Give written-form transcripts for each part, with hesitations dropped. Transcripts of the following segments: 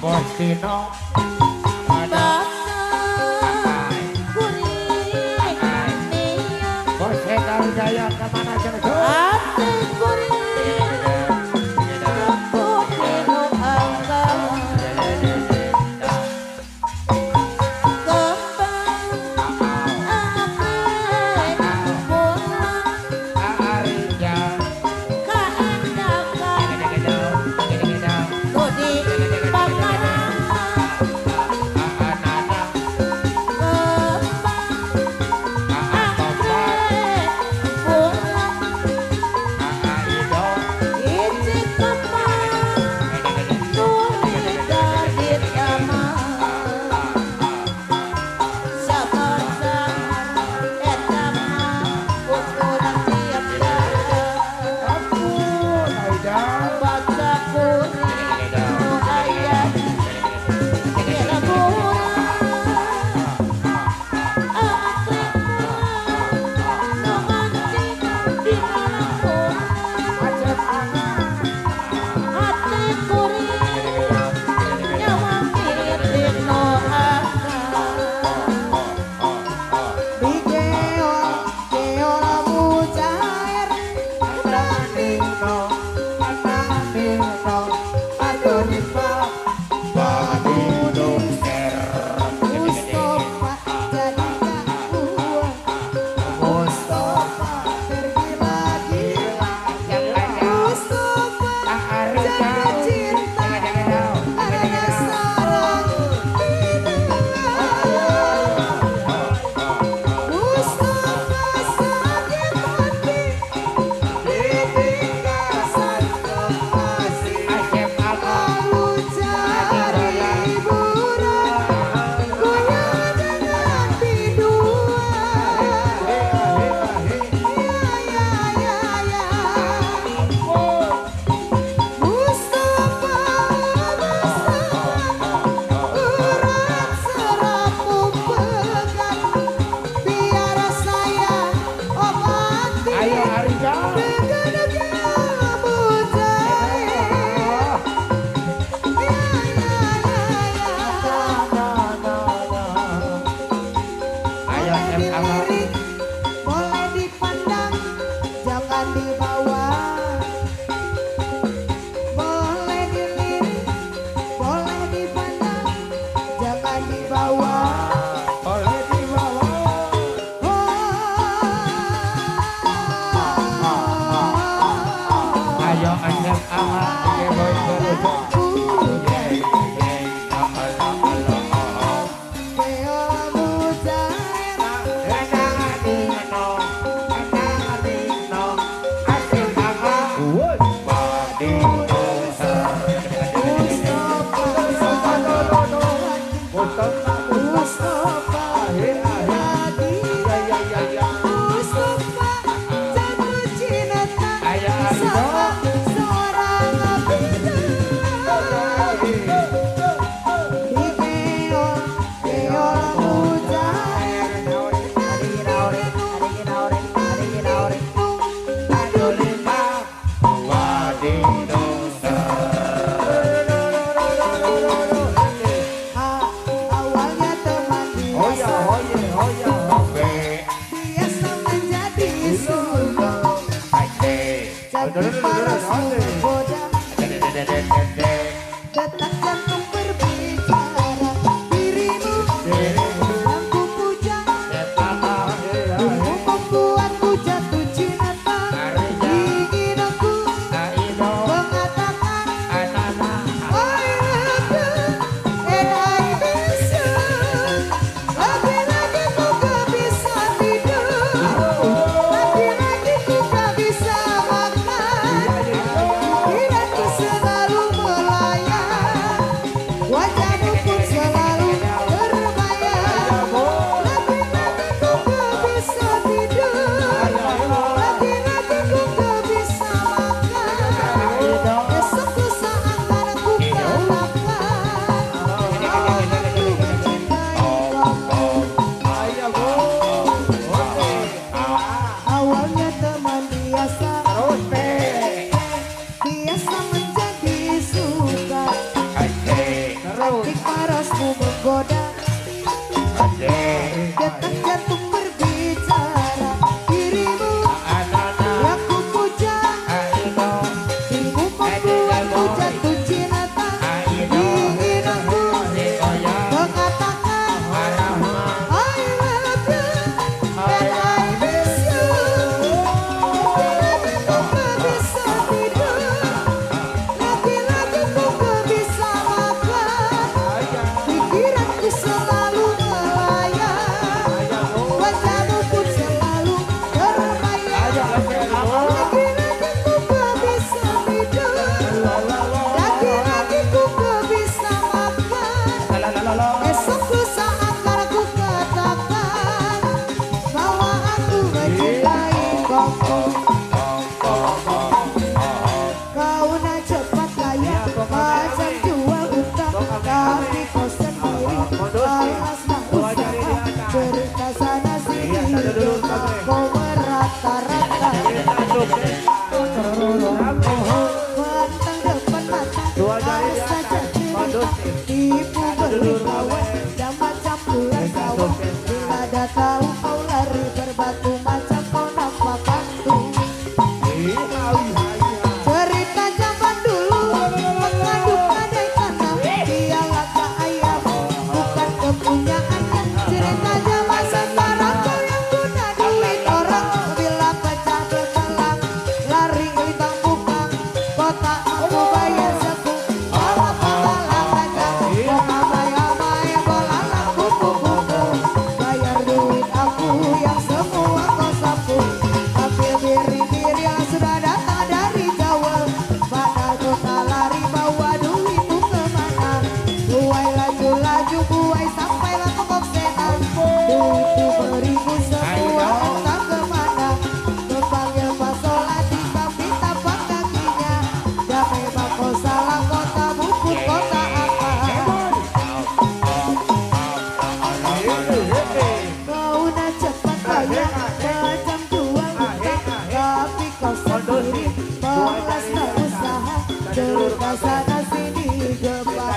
Bostino Bose Garuda kemana Cirebon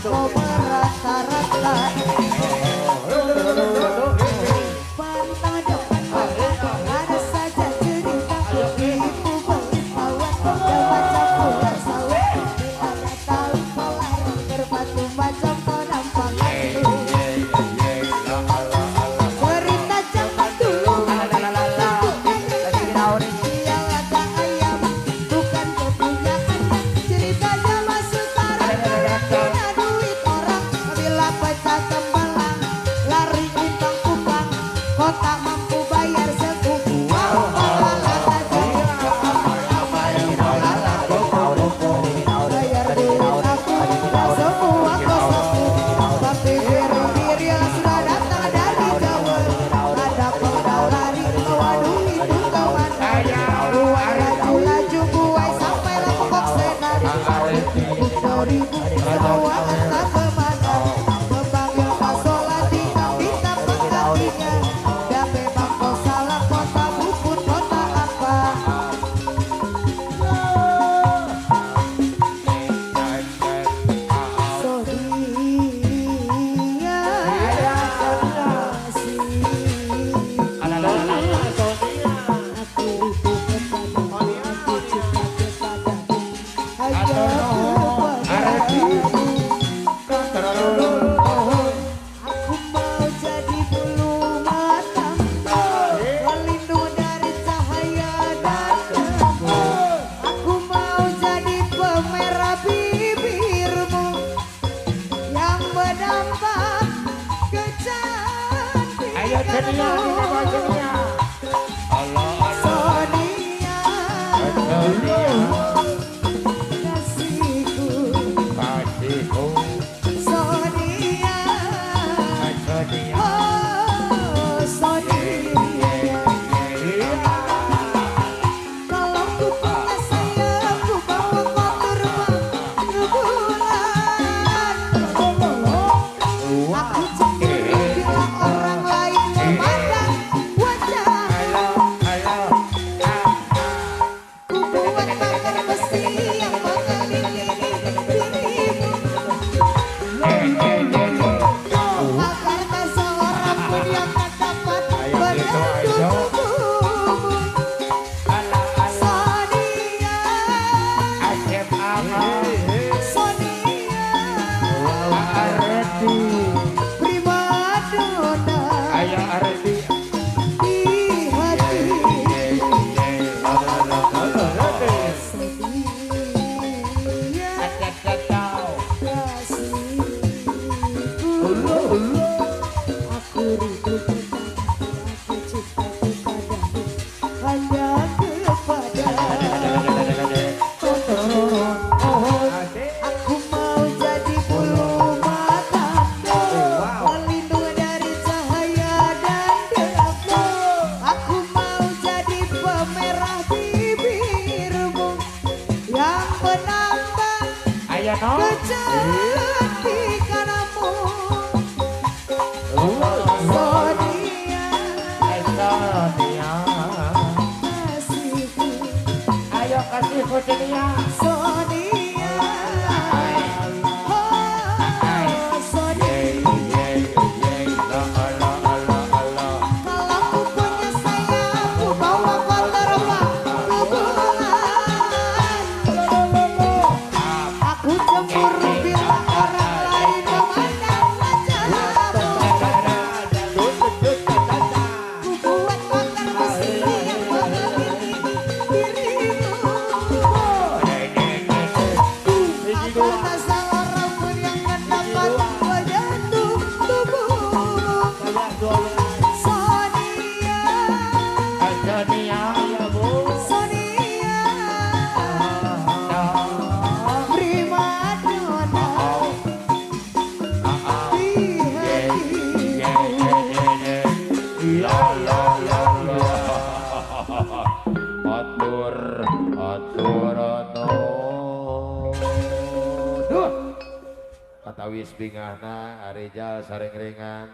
kau merata-rata. Pantang depan ada saja cerita ibu berkawan dan macam ular sawit. Bila tahu pelarang berbatu macam penampangan. Cerita zaman dulu yang ada ayam bukan kepunyaan. Ceritanya masuk sekarang kena duit orang. Bila pecah tembelang lari intang kupang, kau tak mampu bayar sekufu. Bayar duit aku udah semua kosongku. Tapi biru-biru sudah datang dari Jawa. Ada penggal lari bawa duit itu kemana. Buat laju-laju buai sampai Lombok Senari. Ribu semua entah kemana. Memanggil pasola di bintang penggantinya. Dape bangko salah kota bukut kota apa. Aku mau jadi bulu matang, pelindung dari cahaya dan debu. Aku mau jadi pemerah bibirmu yang berdampak kecantikanmu. Sonia, kasihku. Sonia, oh Sonia. Kalau ku punya sayap, ku bawa kau terbang ke bulan. Aku cemburu bila orang lain memandang wajahmu. Ku buat pagar besi yang mengelilingi dirimu. Agar tak seorang pun yang tak dapat menyentuh tubuhmu. Sonia, Sonia, primadona di aku rindu aku cinta kepadamu, hanya kepadamu. Aku mau jadi bulu matamu, pelindung dari cahaya dan debu. Aku mau jadi pemerah bibirmu yang menambah kecantikanmu. Sonia, kasihku. Ayo kasih Sonia. Sonia, oh Sonia. Kalau ku punya sayap, ku bawa kau terbang ke bulan. Aku cemburu bila orang lain memandang wajahmu. Ku buat pagar besi yang mengelilingi dirimu. Agar tak seorang pun yang mendapat menyentuh tubuhmu. Sonia, Sonia, primadona di hatiku. Atur Duh. Kata wis bingahna Arijal sareng ringan